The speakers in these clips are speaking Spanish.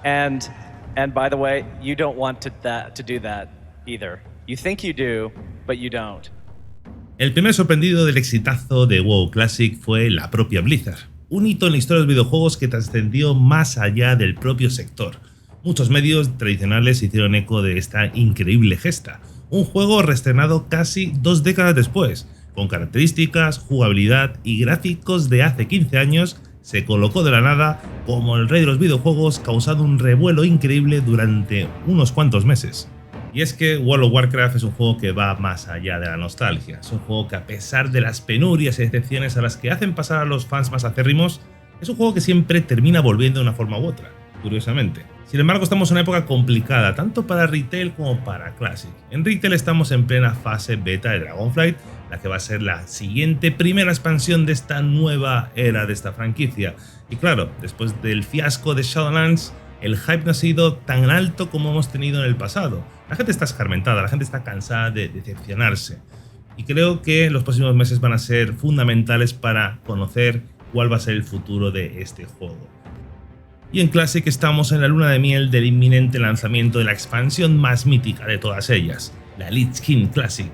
And by the way, you don't want to do that either. You think you do, but you don't. El primer sorprendido del exitazo de WoW Classic fue la propia Blizzard, un hito en la historia de los videojuegos que trascendió más allá del propio sector. Muchos medios tradicionales hicieron eco de esta increíble gesta, un juego reestrenado casi 2 décadas después, con características, jugabilidad y gráficos de hace 15 años, se colocó de la nada como el rey de los videojuegos, causando un revuelo increíble durante unos cuantos meses. Y es que World of Warcraft es un juego que va más allá de la nostalgia, es un juego que a pesar de las penurias y excepciones a las que hacen pasar a los fans más acérrimos, es un juego que siempre termina volviendo de una forma u otra, curiosamente. Sin embargo, estamos en una época complicada, tanto para retail como para Classic. En retail estamos en plena fase beta de Dragonflight, la que va a ser la siguiente primera expansión de esta nueva era de esta franquicia. Y claro, después del fiasco de Shadowlands, el hype no ha sido tan alto como hemos tenido en el pasado. La gente está escarmentada, la gente está cansada de decepcionarse. Y creo que los próximos meses van a ser fundamentales para conocer cuál va a ser el futuro de este juego. Y en Classic estamos en la luna de miel del inminente lanzamiento de la expansión más mítica de todas ellas, la Lich King Classic.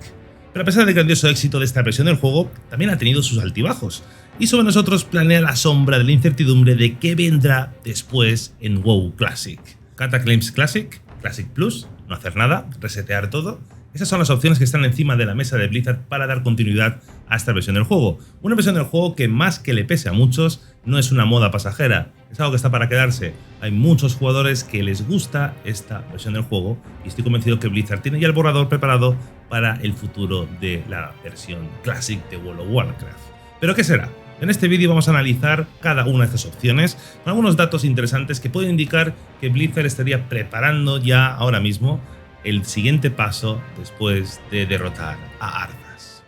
Pero a pesar del grandioso éxito de esta versión del juego, también ha tenido sus altibajos, y sobre nosotros planea la sombra de la incertidumbre de qué vendrá después en WoW Classic. Cataclysm Classic, Classic Plus, no hacer nada, resetear todo. Esas son las opciones que están encima de la mesa de Blizzard para dar continuidad a esta versión del juego. Una versión del juego que, más que le pese a muchos, no es una moda pasajera, es algo que está para quedarse. Hay muchos jugadores que les gusta esta versión del juego y estoy convencido que Blizzard tiene ya el borrador preparado para el futuro de la versión Classic de World of Warcraft. ¿Pero qué será? En este vídeo vamos a analizar cada una de estas opciones con algunos datos interesantes que pueden indicar que Blizzard estaría preparando ya ahora mismo el siguiente paso después de derrotar a Arthas.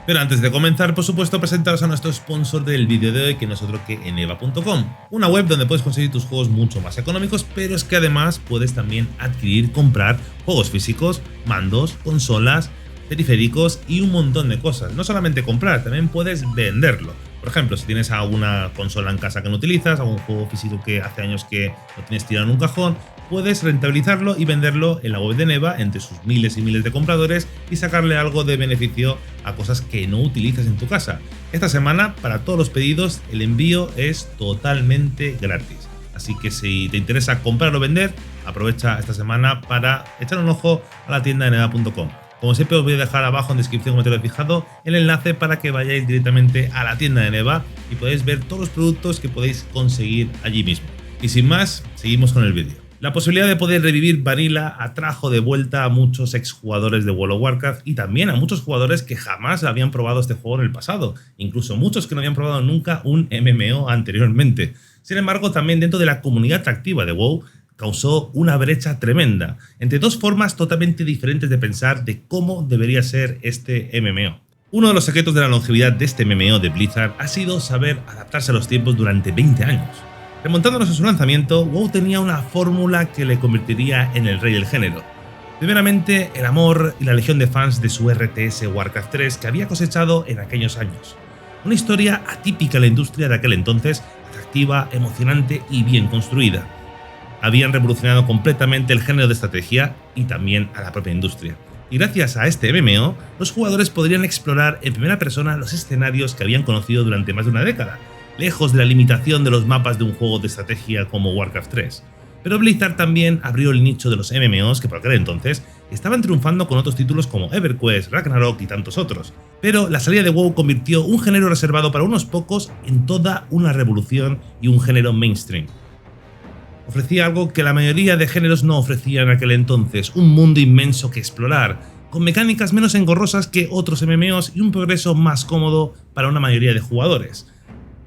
Pero antes de comenzar, por supuesto, presentaros a nuestro sponsor del vídeo de hoy, que no es otro que eneba.com, una web donde puedes conseguir tus juegos mucho más económicos, pero es que además puedes también adquirir, comprar juegos físicos, mandos, consolas, periféricos y un montón de cosas. No solamente comprar, también puedes venderlo. Por ejemplo, si tienes alguna consola en casa que no utilizas, algún juego físico que hace años que lo tienes tirado en un cajón, puedes rentabilizarlo y venderlo en la web de Eneba entre sus miles y miles de compradores y sacarle algo de beneficio a cosas que no utilizas en tu casa. Esta semana, para todos los pedidos, el envío es totalmente gratis. Así que si te interesa comprar o vender, aprovecha esta semana para echar un ojo a la tienda de eneba.com. Como siempre, os voy a dejar abajo en descripción, como te lo he fijado, el enlace para que vayáis directamente a la tienda de Eneba y podáis ver todos los productos que podéis conseguir allí mismo. Y sin más, seguimos con el vídeo. La posibilidad de poder revivir Vanilla atrajo de vuelta a muchos exjugadores de World of Warcraft y también a muchos jugadores que jamás habían probado este juego en el pasado, incluso muchos que no habían probado nunca un MMO anteriormente. Sin embargo, también dentro de la comunidad atractiva de WoW, causó una brecha tremenda entre dos formas totalmente diferentes de pensar de cómo debería ser este MMO. Uno de los secretos de la longevidad de este MMO de Blizzard ha sido saber adaptarse a los tiempos durante 20 años. Remontándonos a su lanzamiento, WoW tenía una fórmula que le convertiría en el rey del género. Primeramente, el amor y la legión de fans de su RTS Warcraft 3 que había cosechado en aquellos años. Una historia atípica en la industria de aquel entonces, atractiva, emocionante y bien construida. Habían revolucionado completamente el género de estrategia y también a la propia industria. Y gracias a este MMO, los jugadores podrían explorar en primera persona los escenarios que habían conocido durante más de una década, lejos de la limitación de los mapas de un juego de estrategia como Warcraft 3. Pero Blizzard también abrió el nicho de los MMOs que por aquel entonces estaban triunfando con otros títulos como EverQuest, Ragnarok y tantos otros. Pero la salida de WoW convirtió un género reservado para unos pocos en toda una revolución y un género mainstream. Ofrecía algo que la mayoría de géneros no ofrecían en aquel entonces, un mundo inmenso que explorar, con mecánicas menos engorrosas que otros MMOs y un progreso más cómodo para una mayoría de jugadores.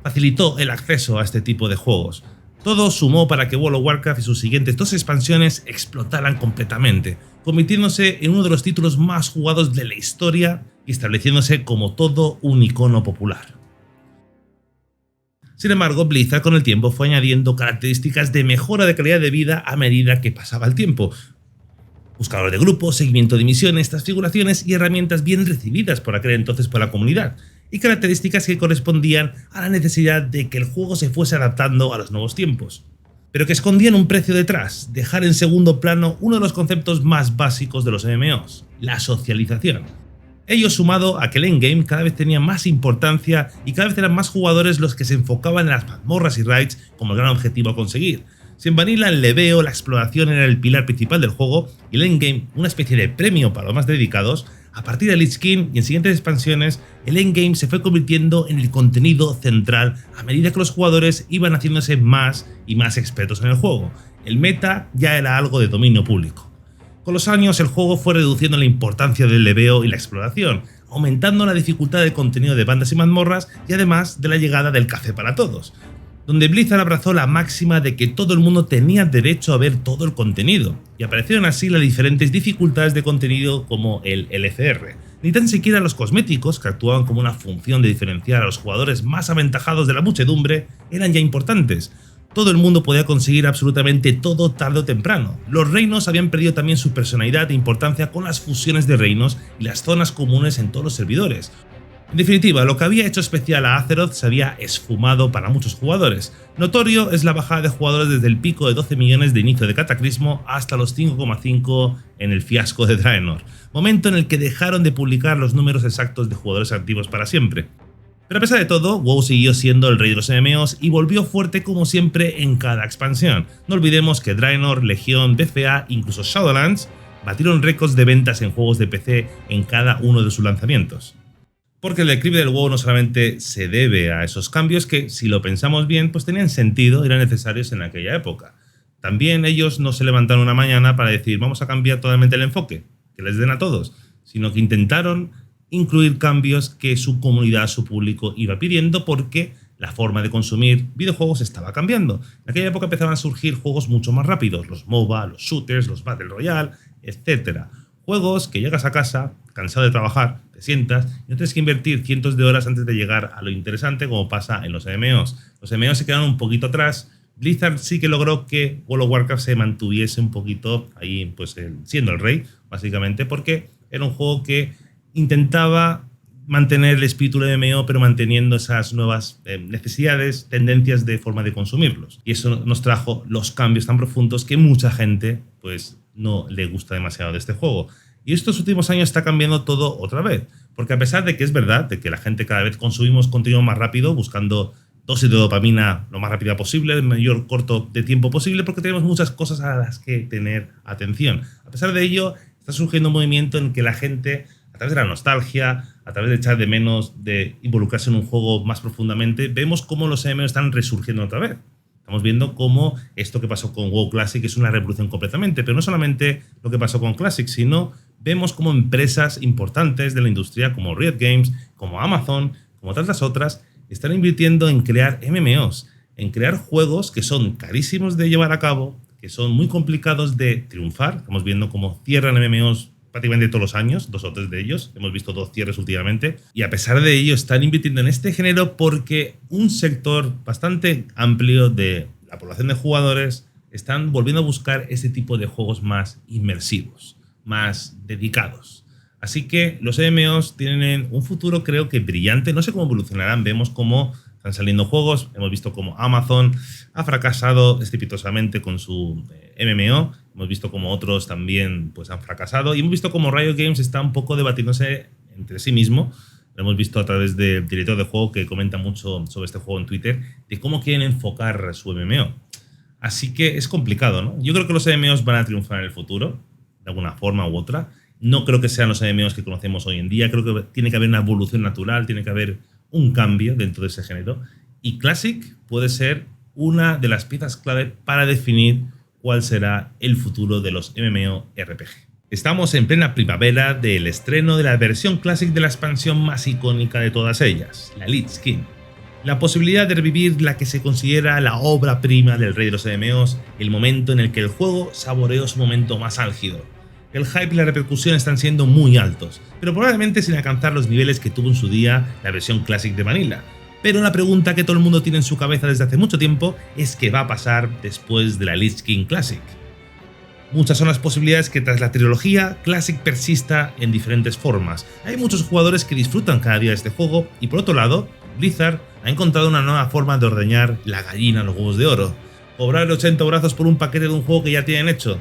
Facilitó el acceso a este tipo de juegos. Todo sumó para que World of Warcraft y sus siguientes 2 expansiones explotaran completamente, convirtiéndose en uno de los títulos más jugados de la historia y estableciéndose como todo un icono popular. Sin embargo, Blizzard con el tiempo fue añadiendo características de mejora de calidad de vida a medida que pasaba el tiempo. Buscador de grupos, seguimiento de misiones, transfiguraciones y herramientas bien recibidas por aquel entonces por la comunidad, y características que correspondían a la necesidad de que el juego se fuese adaptando a los nuevos tiempos. pero que escondían un precio detrás, dejar en segundo plano uno de los conceptos más básicos de los MMOs, la socialización. Ello sumado a que el endgame cada vez tenía más importancia y cada vez eran más jugadores los que se enfocaban en las mazmorras y raids como el gran objetivo a conseguir. Si en Vanilla el leveo, la exploración era el pilar principal del juego y el endgame una especie de premio para los más dedicados, a partir de Lich King y en siguientes expansiones, el endgame se fue convirtiendo en el contenido central a medida que los jugadores iban haciéndose más y más expertos en el juego. El meta ya era algo de dominio público. Con los años el juego fue reduciendo la importancia del leveo y la exploración, aumentando la dificultad del contenido de bandas y mazmorras y además de la llegada del café para todos, donde Blizzard abrazó la máxima de que todo el mundo tenía derecho a ver todo el contenido, y aparecieron así las diferentes dificultades de contenido como el LCR. Ni tan siquiera los cosméticos, que actuaban como una función de diferenciar a los jugadores más aventajados de la muchedumbre, eran ya importantes. Todo el mundo podía conseguir absolutamente todo tarde o temprano. Los reinos habían perdido también su personalidad e importancia con las fusiones de reinos y las zonas comunes en todos los servidores. En definitiva, lo que había hecho especial a Azeroth se había esfumado para muchos jugadores. Notorio es la bajada de jugadores desde el pico de 12 millones de inicio de Cataclismo hasta los 5,5 en el fiasco de Draenor, momento en el que dejaron de publicar los números exactos de jugadores activos para siempre. Pero a pesar de todo, WoW siguió siendo el rey de los MMOs y volvió fuerte como siempre en cada expansión. No olvidemos que Draenor, Legión, DCA, incluso Shadowlands batieron récords de ventas en juegos de PC en cada uno de sus lanzamientos. Porque el declive del WoW no solamente se debe a esos cambios que, si lo pensamos bien, pues tenían sentido y eran necesarios en aquella época. También ellos no se levantaron una mañana para decir vamos a cambiar totalmente el enfoque, que les den a todos, sino que intentaron incluir cambios que su comunidad, su público iba pidiendo porque la forma de consumir videojuegos estaba cambiando. En aquella época empezaban a surgir juegos mucho más rápidos, los MOBA, los shooters, los Battle Royale, etc. Juegos que llegas a casa, cansado de trabajar, te sientas y no tienes que invertir cientos de horas antes de llegar a lo interesante como pasa en los MMOs. Los MMOs se quedaron un poquito atrás. Blizzard sí que logró que World of Warcraft se mantuviese un poquito ahí, pues siendo el rey, básicamente, porque era un juego que intentaba mantener el espíritu del MMO, pero manteniendo esas nuevas necesidades, tendencias de forma de consumirlos. Y eso nos trajo los cambios tan profundos que mucha gente pues no le gusta demasiado de este juego. Y estos últimos años está cambiando todo otra vez, porque a pesar de que es verdad de que la gente cada vez consumimos contenido más rápido, buscando dosis de dopamina lo más rápida posible, el mayor corto de tiempo posible, porque tenemos muchas cosas a las que tener atención. A pesar de ello, está surgiendo un movimiento en que la gente, a través de la nostalgia, a través de echar de menos de involucrarse en un juego más profundamente, vemos cómo los MMO están resurgiendo otra vez. Estamos viendo cómo esto que pasó con WoW Classic es una revolución completamente, pero no solamente lo que pasó con Classic, sino vemos cómo empresas importantes de la industria como Riot Games, como Amazon, como tantas otras, están invirtiendo en crear MMOs, en crear juegos que son carísimos de llevar a cabo, que son muy complicados de triunfar. Estamos viendo cómo cierran MMOs prácticamente todos los años, 2 o 3 de ellos. Hemos visto 2 cierres últimamente. Y a pesar de ello están invirtiendo en este género porque un sector bastante amplio de la población de jugadores están volviendo a buscar este tipo de juegos más inmersivos, más dedicados. Así que los MMOs tienen un futuro creo que brillante. No sé cómo evolucionarán. Vemos cómo están saliendo juegos. Hemos visto cómo Amazon ha fracasado estrepitosamente con su MMO. Hemos visto cómo otros también pues, han fracasado. Y hemos visto cómo Riot Games está un poco debatiéndose entre sí mismo. Lo hemos visto a través del director de juego que comenta mucho sobre este juego en Twitter, de cómo quieren enfocar su MMO. Así que es complicado, ¿no? Yo creo que los MMOs van a triunfar en el futuro, de alguna forma u otra. No creo que sean los MMOs que conocemos hoy en día. Creo que tiene que haber una evolución natural, tiene que haber un cambio dentro de ese género. Y Classic puede ser una de las piezas clave para definir cuál será el futuro de los MMORPG. Estamos en plena primavera del estreno de la versión Classic de la expansión más icónica de todas ellas, la Lich King. La posibilidad de revivir la que se considera la obra prima del rey de los MMOs, el momento en el que el juego saboreó su momento más álgido. El hype y la repercusión están siendo muy altos, pero probablemente sin alcanzar los niveles que tuvo en su día la versión Classic de Vanilla. Pero la pregunta que todo el mundo tiene en su cabeza desde hace mucho tiempo es qué va a pasar después de la Lich King Classic. Muchas son las posibilidades que tras la trilogía, Classic persista en diferentes formas. Hay muchos jugadores que disfrutan cada día de este juego y por otro lado, Blizzard ha encontrado una nueva forma de ordeñar la gallina a los huevos de oro. ¿Cobrar 80 brazos por un paquete de un juego que ya tienen hecho?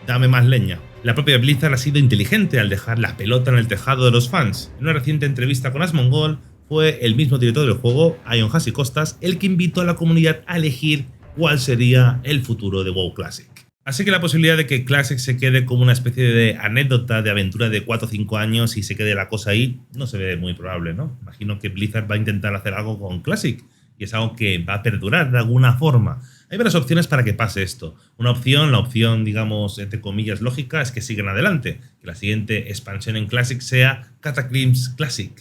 Dame más leña. La propia Blizzard ha sido inteligente al dejar la pelota en el tejado de los fans. En una reciente entrevista con Asmongold, fue el mismo director del juego, Ion Hazzikostas, el que invitó a la comunidad a elegir cuál sería el futuro de WoW Classic. Así que la posibilidad de que Classic se quede como una especie de anécdota de aventura de 4 o 5 años y se quede la cosa ahí, no se ve muy probable, ¿no? Imagino que Blizzard va a intentar hacer algo con Classic y es algo que va a perdurar de alguna forma. Hay varias opciones para que pase esto. La opción, digamos, entre comillas, lógica, es que sigan adelante, que la siguiente expansión en Classic sea Cataclysm Classic.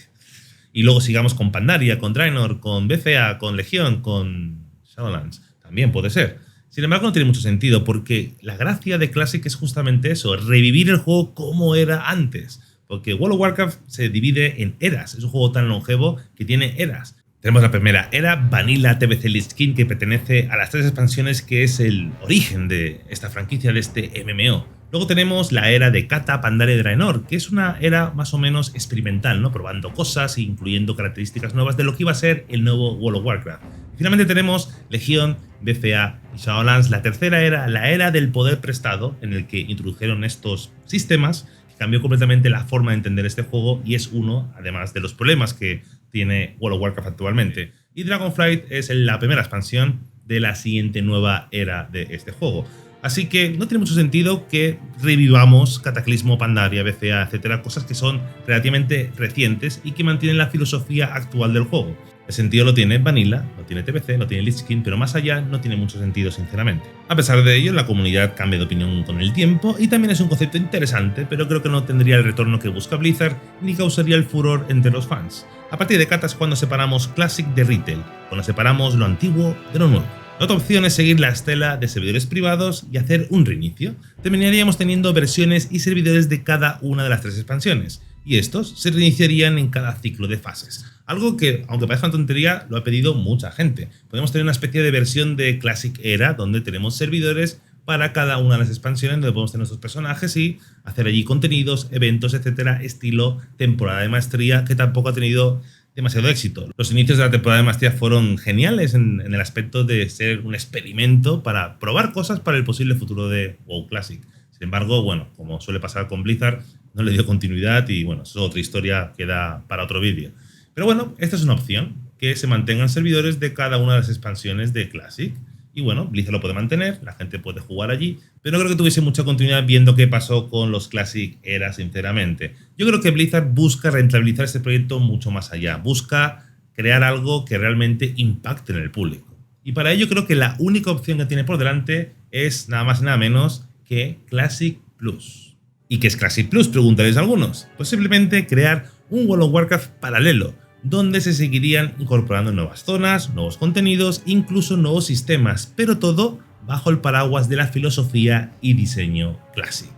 Y luego sigamos con Pandaria, con Draenor, con BCA, con Legión, con Shadowlands. También puede ser. Sin embargo, no tiene mucho sentido, porque la gracia de Classic es justamente eso, revivir el juego como era antes. Porque World of Warcraft se divide en eras, es un juego tan longevo que tiene eras. Tenemos la primera era, Vanilla TBC Lich King, que pertenece a las 3 expansiones, que es el origen de esta franquicia, de este MMO. Luego tenemos la era de Cata, Pandaria y Draenor, que es una era más o menos experimental, ¿no? Probando cosas, incluyendo características nuevas de lo que iba a ser el nuevo World of Warcraft. Y finalmente tenemos Legión, BCA y Shadowlands, la tercera era, la era del poder prestado, en el que introdujeron estos sistemas, que cambió completamente la forma de entender este juego y es uno, además, de los problemas que tiene World of Warcraft actualmente. Y Dragonflight es la primera expansión de la siguiente nueva era de este juego. Así que no tiene mucho sentido que revivamos Cataclismo, Pandaria, BCA, etcétera, cosas que son relativamente recientes y que mantienen la filosofía actual del juego. El sentido lo tiene Vanilla, lo tiene TBC, lo tiene Lich King, pero más allá no tiene mucho sentido, sinceramente. A pesar de ello, la comunidad cambia de opinión con el tiempo y también es un concepto interesante, pero creo que no tendría el retorno que busca Blizzard ni causaría el furor entre los fans. A partir de Cata es cuando separamos Classic de Retail, cuando separamos lo antiguo de lo nuevo. La otra opción es seguir la estela de servidores privados y hacer un reinicio. Terminaríamos teniendo versiones y servidores de cada una de las 3 expansiones, y estos se reiniciarían en cada ciclo de fases. Algo que, aunque parezca una tontería, lo ha pedido mucha gente. Podemos tener una especie de versión de Classic Era, donde tenemos servidores para cada una de las expansiones, donde podemos tener nuestros personajes y hacer allí contenidos, eventos, etcétera, estilo temporada de maestría, que tampoco ha tenido demasiado éxito. Los inicios de la temporada de maestría fueron geniales en el aspecto de ser un experimento para probar cosas para el posible futuro de WoW Classic. Sin embargo, bueno, como suele pasar con Blizzard, no le dio continuidad y bueno, eso es otra historia que da para otro vídeo. Pero bueno, esta es una opción, que se mantengan servidores de cada una de las expansiones de Classic. Y bueno, Blizzard lo puede mantener, la gente puede jugar allí, pero no creo que tuviese mucha continuidad viendo qué pasó con los Classic Era, sinceramente. Yo creo que Blizzard busca rentabilizar este proyecto mucho más allá, busca crear algo que realmente impacte en el público. Y para ello creo que la única opción que tiene por delante es nada más y nada menos que Classic Plus. ¿Y qué es Classic Plus? Preguntaréis algunos. Pues simplemente crear un World of Warcraft paralelo, donde se seguirían incorporando nuevas zonas, nuevos contenidos, incluso nuevos sistemas, pero todo bajo el paraguas de la filosofía y diseño Classic.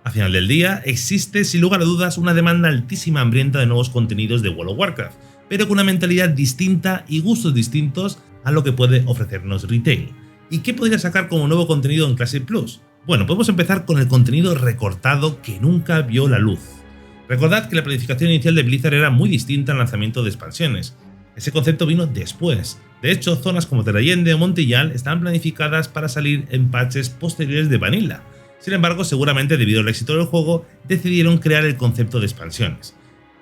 Al final del día, existe sin lugar a dudas una demanda altísima hambrienta de nuevos contenidos de World of Warcraft, pero con una mentalidad distinta y gustos distintos a lo que puede ofrecernos Retail. ¿Y qué podría sacar como nuevo contenido en Classic Plus? Bueno, podemos empezar con el contenido recortado que nunca vio la luz. Recordad que la planificación inicial de Blizzard era muy distinta al lanzamiento de expansiones. Ese concepto vino después. De hecho, zonas como Terrayende o Montillal estaban planificadas para salir en patches posteriores de Vanilla. Sin embargo, seguramente debido al éxito del juego, decidieron crear el concepto de expansiones.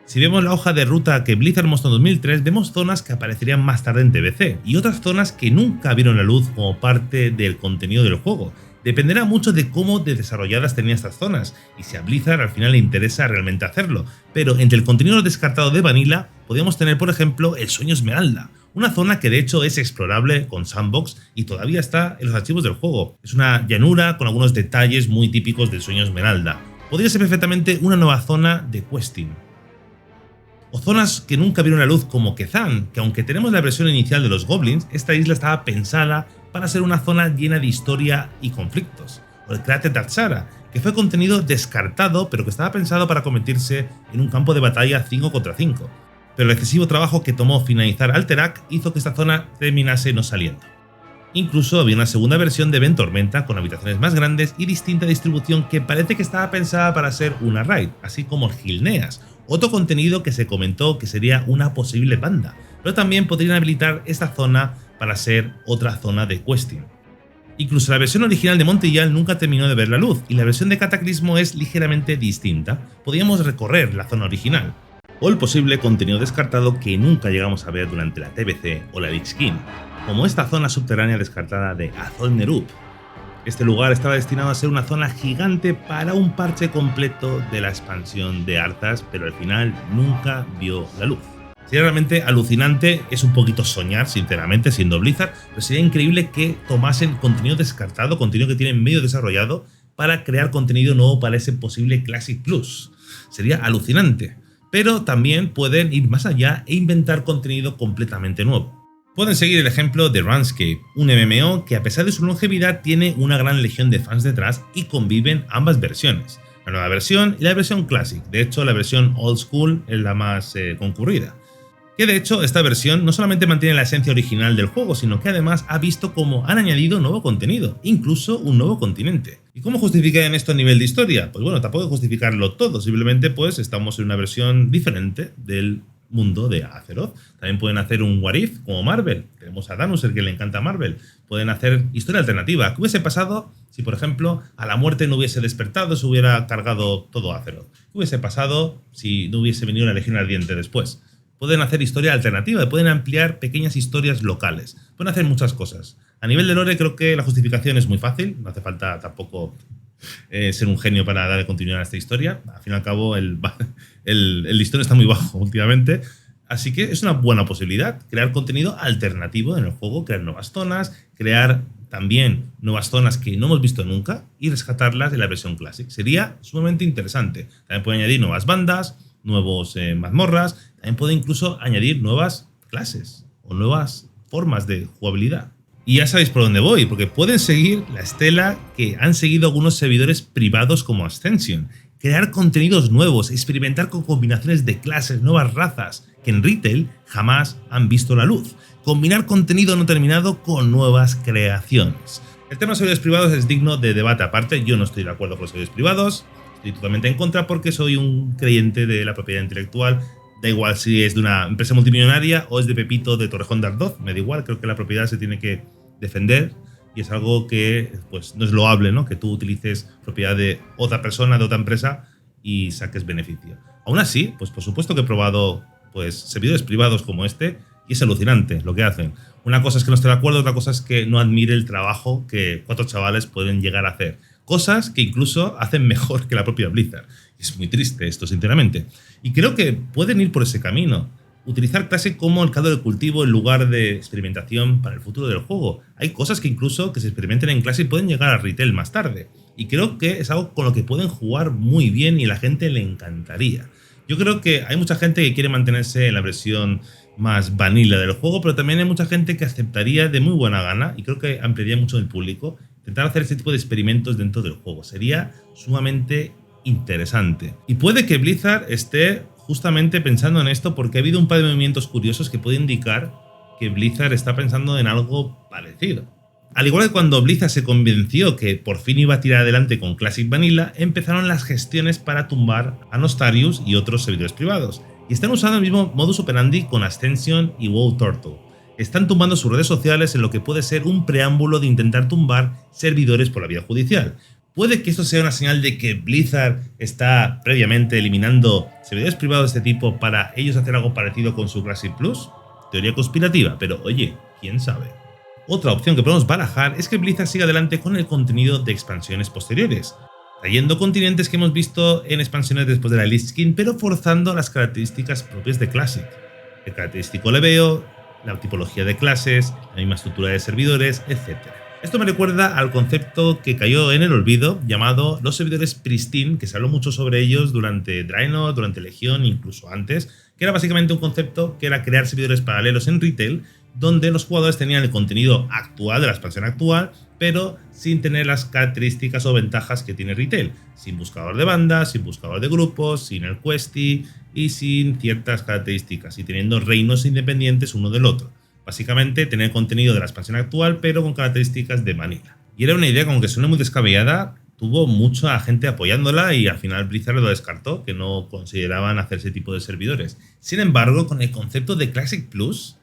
Si vemos la hoja de ruta que Blizzard mostró en 2003, vemos zonas que aparecerían más tarde en TBC y otras zonas que nunca vieron la luz como parte del contenido del juego. Dependerá mucho de cómo de desarrolladas tenían estas zonas y si a Blizzard al final le interesa realmente hacerlo, pero entre el contenido descartado de Vanilla podríamos tener por ejemplo el Sueño Esmeralda, una zona que de hecho es explorable con Sandbox y todavía está en los archivos del juego. Es una llanura con algunos detalles muy típicos del Sueño Esmeralda. Podría ser perfectamente una nueva zona de questing. O zonas que nunca vieron la luz como Kezan, que aunque tenemos la versión inicial de los Goblins, esta isla estaba pensada para ser una zona llena de historia y conflictos. O el cráter Tatsara, que fue contenido descartado pero que estaba pensado para convertirse en un campo de batalla 5 contra 5. Pero el excesivo trabajo que tomó finalizar Alterac hizo que esta zona terminase no saliendo. Incluso había una segunda versión de Ventormenta con habitaciones más grandes y distinta distribución que parece que estaba pensada para ser una raid, así como el Gilneas, otro contenido que se comentó que sería una posible banda, pero también podrían habilitar esta zona para ser otra zona de questing. Incluso la versión original de Montreal nunca terminó de ver la luz, y la versión de Cataclismo es ligeramente distinta. Podíamos recorrer la zona original, o el posible contenido descartado que nunca llegamos a ver durante la TBC o la Lich King, como esta zona subterránea descartada de Azol Nerub. Este lugar estaba destinado a ser una zona gigante para un parche completo de la expansión de Arthas, pero al final nunca vio la luz. Sería realmente alucinante, es un poquito soñar, sinceramente, siendo Blizzard, pero sería increíble que tomasen contenido descartado, contenido que tienen medio desarrollado, para crear contenido nuevo para ese posible Classic Plus. Sería alucinante, pero también pueden ir más allá e inventar contenido completamente nuevo. Pueden seguir el ejemplo de RuneScape, un MMO que a pesar de su longevidad tiene una gran legión de fans detrás y conviven ambas versiones, la nueva versión y la versión Classic. De hecho, la versión Old School es la más concurrida. Que de hecho esta versión no solamente mantiene la esencia original del juego, sino que además ha visto cómo han añadido nuevo contenido, incluso un nuevo continente. ¿Y cómo justifican esto a nivel de historia? Pues bueno, tampoco justificarlo todo, simplemente pues estamos en una versión diferente del mundo de Azeroth. También pueden hacer un What If como Marvel, tenemos a Danus, el que le encanta Marvel. Pueden hacer historia alternativa. ¿Qué hubiese pasado si, por ejemplo, a la muerte no hubiese despertado, se hubiera cargado todo Azeroth? ¿Qué hubiese pasado si no hubiese venido la Legión Ardiente después? Pueden hacer historia alternativa, pueden ampliar pequeñas historias locales, pueden hacer muchas cosas. A nivel de lore creo que la justificación es muy fácil, no hace falta tampoco ser un genio para darle continuidad a esta historia. Al fin y al cabo el listón está muy bajo últimamente, así que es una buena posibilidad crear contenido alternativo en el juego, crear nuevas zonas, crear también nuevas zonas que no hemos visto nunca y rescatarlas de la versión Classic. Sería sumamente interesante. También pueden añadir nuevas bandas, nuevos mazmorras, también puede incluso añadir nuevas clases o nuevas formas de jugabilidad. Y ya sabéis por dónde voy, porque pueden seguir la estela que han seguido algunos servidores privados como Ascension, crear contenidos nuevos, experimentar con combinaciones de clases, nuevas razas, que en retail jamás han visto la luz, combinar contenido no terminado con nuevas creaciones. El tema de servidores privados es digno de debate aparte, yo no estoy de acuerdo con los servidores privados, estoy totalmente en contra porque soy un creyente de la propiedad intelectual. Da igual si es de una empresa multimillonaria o es de Pepito de Torrejón de Ardoz, me da igual, creo que la propiedad se tiene que defender y es algo que pues, no es loable, ¿no? Que tú utilices propiedad de otra persona, de otra empresa y saques beneficio. Aún así, pues por supuesto que he probado pues, servidores privados como este y es alucinante lo que hacen. Una cosa es que no esté de acuerdo, otra cosa es que no admire el trabajo que 4 chavales pueden llegar a hacer. Cosas que incluso hacen mejor que la propia Blizzard. Es muy triste esto, sinceramente. Y creo que pueden ir por ese camino. Utilizar Classic como el caldo de cultivo en lugar de experimentación para el futuro del juego. Hay cosas que incluso que se experimenten en Classic pueden llegar a retail más tarde. Y creo que es algo con lo que pueden jugar muy bien y a la gente le encantaría. Yo creo que hay mucha gente que quiere mantenerse en la versión más vanilla del juego, pero también hay mucha gente que aceptaría de muy buena gana, y creo que ampliaría mucho el público, intentar hacer este tipo de experimentos dentro del juego. Sería sumamente interesante. Y puede que Blizzard esté justamente pensando en esto porque ha habido un par de movimientos curiosos que pueden indicar que Blizzard está pensando en algo parecido. Al igual que cuando Blizzard se convenció que por fin iba a tirar adelante con Classic Vanilla, empezaron las gestiones para tumbar a Nostarius y otros servidores privados. Y están usando el mismo modus operandi con Ascension y WoW Turtle. Están tumbando sus redes sociales en lo que puede ser un preámbulo de intentar tumbar servidores por la vía judicial. ¿Puede que esto sea una señal de que Blizzard está previamente eliminando servidores privados de este tipo para ellos hacer algo parecido con su Classic Plus? Teoría conspirativa, pero oye, quién sabe. Otra opción que podemos barajar es que Blizzard siga adelante con el contenido de expansiones posteriores, trayendo continentes que hemos visto en expansiones después de la Lich King, pero forzando las características propias de Classic. El característico leveo, la tipología de clases, la misma estructura de servidores, etc. Esto me recuerda al concepto que cayó en el olvido llamado los servidores pristine, que se habló mucho sobre ellos durante Draenor, durante Legión, incluso antes, que era básicamente un concepto que era crear servidores paralelos en retail, donde los jugadores tenían el contenido actual de la expansión actual, pero sin tener las características o ventajas que tiene retail, sin buscador de bandas, sin buscador de grupos, sin el questy y sin ciertas características, y teniendo reinos independientes uno del otro. Básicamente tener contenido de la expansión actual, pero con características de vanilla. Y era una idea como que suena muy descabellada, tuvo mucha gente apoyándola y al final Blizzard lo descartó, que no consideraban hacer ese tipo de servidores. Sin embargo, con el concepto de Classic Plus,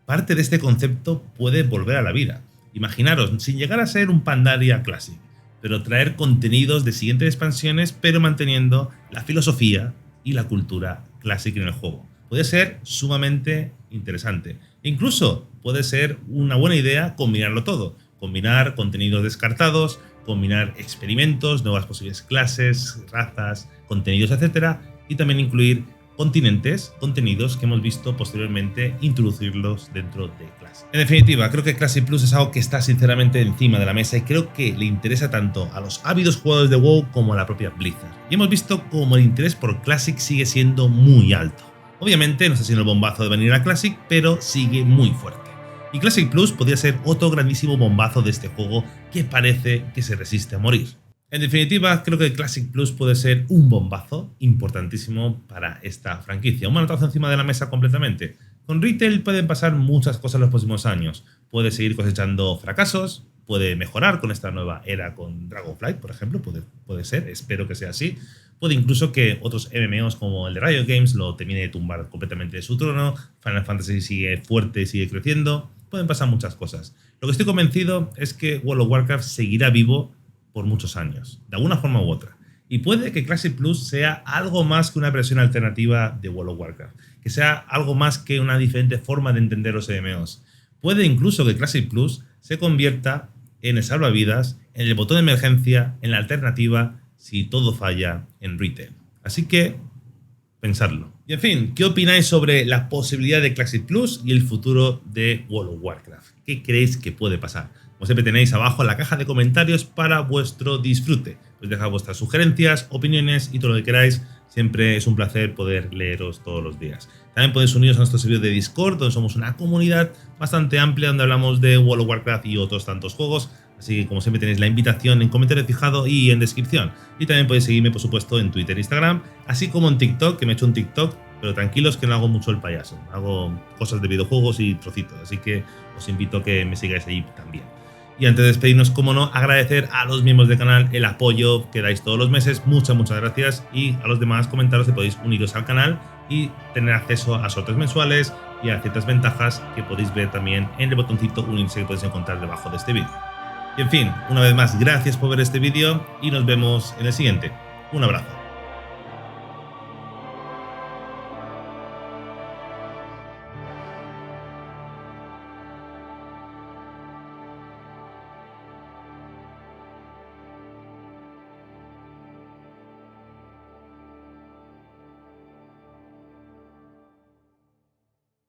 parte de este concepto puede volver a la vida. Imaginaros, sin llegar a ser un Pandaria Classic, pero traer contenidos de siguientes expansiones, pero manteniendo la filosofía y la cultura Classic en el juego. Puede ser sumamente interesante. Incluso puede ser una buena idea combinarlo todo. Combinar contenidos descartados, combinar experimentos, nuevas posibles clases, razas, contenidos, etc. Y también incluir continentes, contenidos que hemos visto posteriormente introducirlos dentro de Classic. En definitiva, creo que Classic Plus es algo que está sinceramente encima de la mesa y creo que le interesa tanto a los ávidos jugadores de WoW como a la propia Blizzard. Y hemos visto cómo el interés por Classic sigue siendo muy alto. Obviamente no está siendo el bombazo de venir a Classic, pero sigue muy fuerte. Y Classic Plus podría ser otro grandísimo bombazo de este juego que parece que se resiste a morir. En definitiva, creo que Classic Plus puede ser un bombazo importantísimo para esta franquicia. Un manotazo encima de la mesa completamente. Con Retail pueden pasar muchas cosas en los próximos años. Puede seguir cosechando fracasos, puede mejorar con esta nueva era con Dragonflight, por ejemplo, puede ser, espero que sea así. Puede incluso que otros MMOs como el de Riot Games lo termine de tumbar completamente de su trono. Final Fantasy sigue fuerte y sigue creciendo. Pueden pasar muchas cosas. Lo que estoy convencido es que World of Warcraft seguirá vivo por muchos años, de alguna forma u otra. Y puede que Classic Plus sea algo más que una versión alternativa de World of Warcraft, que sea algo más que una diferente forma de entender los MMOs. Puede incluso que Classic Plus se convierta en el salvavidas, en el botón de emergencia, en la alternativa, si todo falla en Retail. Así que, pensadlo. Y en fin, ¿qué opináis sobre la posibilidad de Classic Plus y el futuro de World of Warcraft? ¿Qué creéis que puede pasar? Como siempre tenéis abajo en la caja de comentarios para vuestro disfrute. Os dejad vuestras sugerencias, opiniones y todo lo que queráis. Siempre es un placer poder leeros todos los días. También podéis uniros a nuestro servidor de Discord, donde somos una comunidad bastante amplia, donde hablamos de World of Warcraft y otros tantos juegos. Así que como siempre tenéis la invitación en comentario fijado y en descripción. Y también podéis seguirme por supuesto en Twitter e Instagram, así como en TikTok, que me he hecho un TikTok, pero tranquilos que no hago mucho el payaso. Hago cosas de videojuegos y trocitos, así que os invito a que me sigáis allí también. Y antes de despedirnos, como no, agradecer a los miembros del canal el apoyo que dais todos los meses. Muchas gracias. Y a los demás comentaros que podéis uniros al canal y tener acceso a sorteos mensuales y a ciertas ventajas que podéis ver también en el botoncito unirse que podéis encontrar debajo de este vídeo. Y en fin, una vez más, gracias por ver este vídeo y nos vemos en el siguiente. Un abrazo.